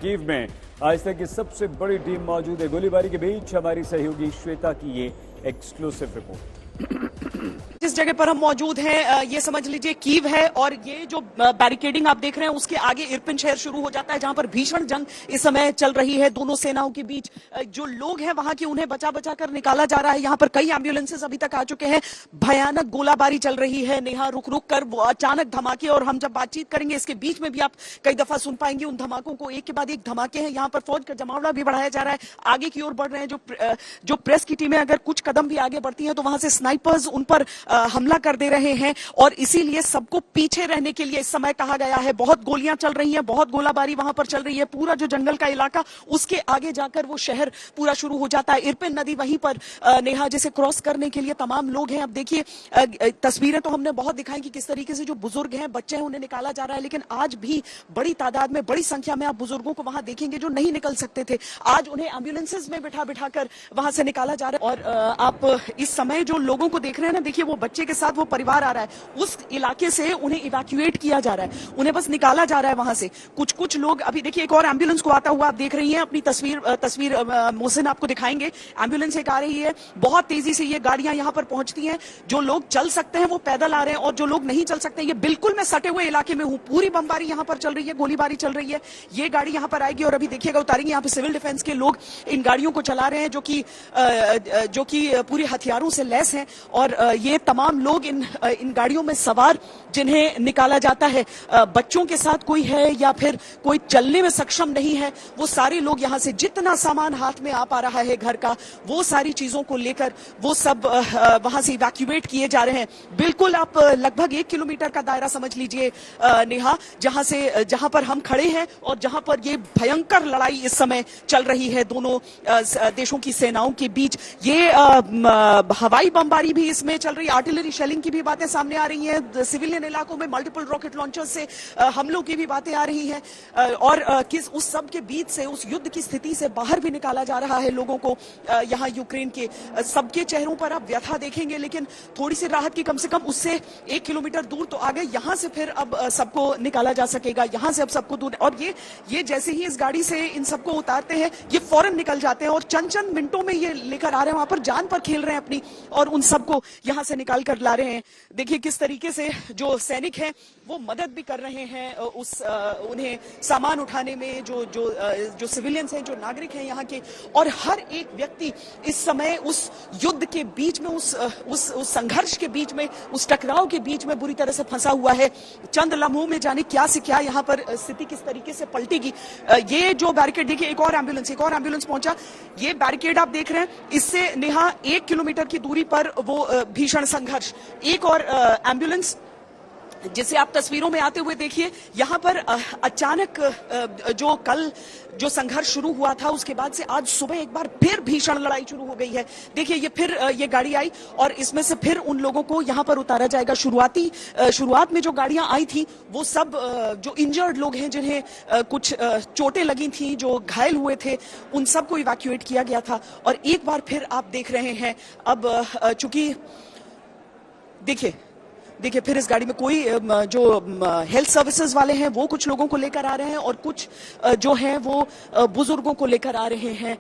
Kyiv में आज तक की सबसे बड़ी टीम मौजूद है। गोलीबारी के बीच हमारी सहयोगी श्वेता की ये एक्सक्लूसिव रिपोर्ट। जिस जगह पर हम मौजूद हैं ये समझ लीजिए कीव है और ये जो बैरिकेडिंग आप देख रहे हैं उसके आगे इरपिन शहर शुरू हो जाता है, जहां पर भीषण जंग इस समय चल रही है दोनों सेनाओं के बीच। जो लोग हैं वहां के उन्हें बचा बचा कर निकाला जा रहा है। यहाँ पर कई एम्बुलेंसेस अभी तक आ चुके हैं। भयानक गोलाबारी चल रही है नेहा, रुक रुक कर अचानक धमाके, और हम जब बातचीत करेंगे इसके बीच में भी आप कई दफा सुन पाएंगे उन धमाकों को। एक के बाद एक धमाके हैं। यहाँ पर फौज का जमावड़ा भी बढ़ाया जा रहा है, आगे की ओर बढ़ रहे हैं। जो प्रेस की टीमें अगर कुछ कदम भी आगे बढ़ती हैं तो वहां से स्नाइपर्स उन पर हमला कर दे रहे हैं, और इसीलिए सबको पीछे रहने के लिए इस समय कहा गया है। बहुत गोलियां चल रही हैं, बहुत गोलाबारी वहां पर चल रही है। पूरा जो जंगल का इलाका, उसके आगे जाकर वो शहर पूरा शुरू हो जाता है। इरपिन नदी वहीं पर नेहा जिसे क्रॉस करने के लिए तमाम लोग हैं। अब देखिए तस्वीरें तो हमने बहुत दिखाई कि किस तरीके से जो बुजुर्ग हैं, बच्चे हैं, उन्हें निकाला जा रहा है। लेकिन आज भी बड़ी तादाद में, बड़ी संख्या में आप बुजुर्गों को वहां देखेंगे जो नहीं निकल सकते थे। आज उन्हें एम्बुलेंसेज में बिठा बिठा कर वहां से निकाला जा रहा है। और आप इस समय जो लोगों को देख रहे हैं ना, देखिए वो बच्चे के साथ वो परिवार आ रहा है। उस इलाके से उन्हें इवैक्यूएट किया जा रहा है, उन्हें बस निकाला जा रहा है वहां से। कुछ लोग अभी देखिए, एक और एम्बुलेंस को आता हुआ आप देख रही हैं। अपनी तस्वीर मोहसिन आपको दिखाएंगे। एम्बुलेंस एक आ रही है, बहुत तेजी से ये गाड़ियां यहां पर पहुंचती हैं। जो लोग चल सकते हैं वो पैदल आ रहे हैं, और जो लोग नहीं चल सकते, ये बिल्कुल मैं सटे हुए इलाके में हूं। पूरी बमबारी यहां पर चल रही है, गोलीबारी चल रही है। ये गाड़ी यहां पर आएगी और अभी देखिएगा उतारेंगे। यहाँ पे सिविल डिफेंस के लोग इन गाड़ियों को चला रहे हैं, जो कि पूरी हथियारों से लैस हैं। और ये तमाम लोग इन गाड़ियों में सवार जिन्हें निकाला जाता है, बच्चों के साथ कोई है या फिर कोई चलने में सक्षम नहीं है, वो सारे लोग यहां से जितना सामान हाथ में आ पा रहा है घर का, वो सारी चीजों को लेकर वो सब वहां से इवैक्यूएट किए जा रहे हैं। बिल्कुल आप लगभग 1 किलोमीटर का दायरा समझ लीजिए नेहा, जहां पर हम खड़े हैं और जहां पर ये भयंकर लड़ाई इस समय चल रही है दोनों देशों की सेनाओं के बीच। ये हवाई बमबारी भी इसमें चल रही है, आर्टिलरी शेलिंग की भी बातें सामने आ रही हैं। सिविलियन इलाकों में मल्टीपल रॉकेट लॉन्चर से हमलों की भी बातें आ रही हैं। और किस उस सब के बीच से, उस युद्ध की स्थिति से बाहर भी निकाला जा रहा है लोगों को। यहाँ यूक्रेन के सबके चेहरों पर आप व्यथा देखेंगे, लेकिन थोड़ी सी राहत की, कम से कम उससे 1 किलोमीटर दूर तो आ गए। यहाँ से फिर अब सबको निकाला जा सकेगा, यहाँ से अब सबको दूर। और ये जैसे ही इस गाड़ी से इन सबको उतारते हैं, ये फौरन निकल जाते हैं और चंद मिनटों में ये लेकर आ रहे हैं, वहां पर जान पर खेल रहे हैं अपनी, और उन सबको यहां से निकाल कर ला रहे हैं। देखिए किस तरीके से जो सैनिक हैं वो मदद भी कर रहे हैं उन्हें सामान उठाने में, जो सिविलियंस हैं, जो नागरिक हैं यहाँ के। और हर एक व्यक्ति इस समय उस युद्ध के बीच में, उस संघर्ष के बीच में, उस टकराव के बीच में बुरी तरह से फंसा हुआ है। चंद लम्हों में जाने क्या से क्या यहाँ पर स्थिति किस तरीके से पलटेगी। ये जो बैरिकेड देखिए, एक और एम्बुलेंस पहुंचा। ये बैरिकेड आप देख रहे हैं, इससे नेहा 1 किलोमीटर की दूरी पर वो भीषण संघर्ष। एक और एम्बुलेंस जिसे आप तस्वीरों में आते हुए देखिए, यहाँ पर अचानक जो संघर्ष शुरू हुआ था, उसके बाद से आज सुबह एक बार फिर भीषण लड़ाई शुरू हो गई है। देखिए ये फिर ये गाड़ी आई और इसमें से फिर उन लोगों को यहाँ पर उतारा जाएगा। शुरुआत में जो गाड़ियां आई थी वो सब जो इंजर्ड लोग हैं, जिन्हें कुछ चोटें लगी थी, जो घायल हुए थे, उन सबको इवैक्यूएट किया गया था। और एक बार फिर आप देख रहे हैं अब चूंकि देखिए फिर इस गाड़ी में कोई जो हेल्थ सर्विसेज वाले हैं वो कुछ लोगों को लेकर आ रहे हैं, और कुछ जो हैं वो बुजुर्गों को लेकर आ रहे हैं।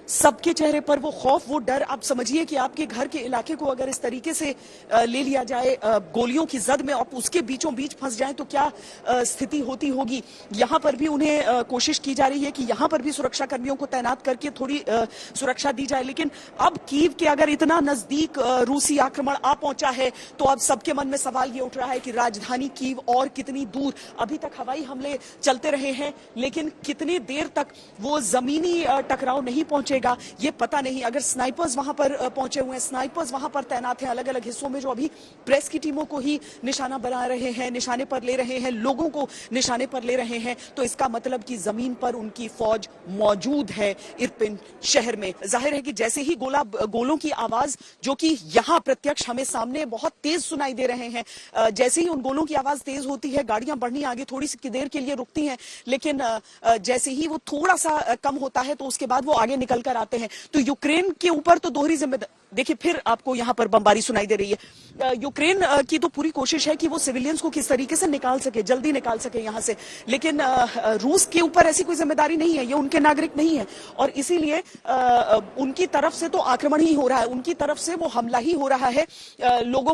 सबके चेहरे पर वो खौफ, वो डर। आप समझिए कि आपके घर के इलाके को अगर इस तरीके से ले लिया जाए गोलियों की जद में, आप उसके बीचों बीच फंस जाएं तो क्या स्थिति होती होगी। यहाँ पर भी उन्हें कोशिश की जा रही है कि यहाँ पर भी सुरक्षा कर्मियों को तैनात करके थोड़ी सुरक्षा दी जाए। लेकिन अब कीव के अगर इतना नजदीक रूसी आक्रमण आ पहुंचा है तो अब सबके मन में सवाल ये उठ रहा है कि राजधानी कीव और कितनी दूर। अभी तक हवाई हमले चलते रहे हैं, लेकिन कितनी देर तक वो जमीनी टकराव नहीं पहुंचे ये पता नहीं। अगर स्नाइपर्स वहां पर पहुंचे हुए हैं, स्नाइपर्स वहां पर तैनात हैं अलग अलग हिस्सों में, जो अभी प्रेस की टीमों को ही निशाना बना रहे हैं, निशाने पर ले रहे हैं, लोगों को निशाने पर ले रहे हैं, तो इसका मतलब कि जमीन पर उनकी फौज मौजूद है इरपिन शहर में। जाहिर है कि जैसे ही गोलों की आवाज, जो कि यहाँ प्रत्यक्ष हमें सामने बहुत तेज सुनाई दे रहे हैं, जैसे ही उन गोलों की आवाज तेज होती है, गाड़ियां बढ़नी आगे थोड़ी सी देर के लिए रुकती हैं, लेकिन जैसे ही वो थोड़ा सा कम होता है तो उसके बाद वो आगे निकल कर आते हैं। तो यूक्रेन के ऊपर तो दोहरी देखिए फिर आपको यहाँ पर बमबारी सुनाई दे रही है। यूक्रेन की तो पूरी कोशिश है कि वो सिविलियंस को किस तरीके से निकाल सके, जल्दी निकाल सके यहाँ से, लेकिन रूस के ऊपर ऐसी कोई जिम्मेदारी नहीं है, ये उनके नागरिक नहीं है और इसीलिए उनकी तरफ से तो आक्रमण ही हो रहा है, उनकी तरफ से वो हमला ही हो रहा है लोगों पर।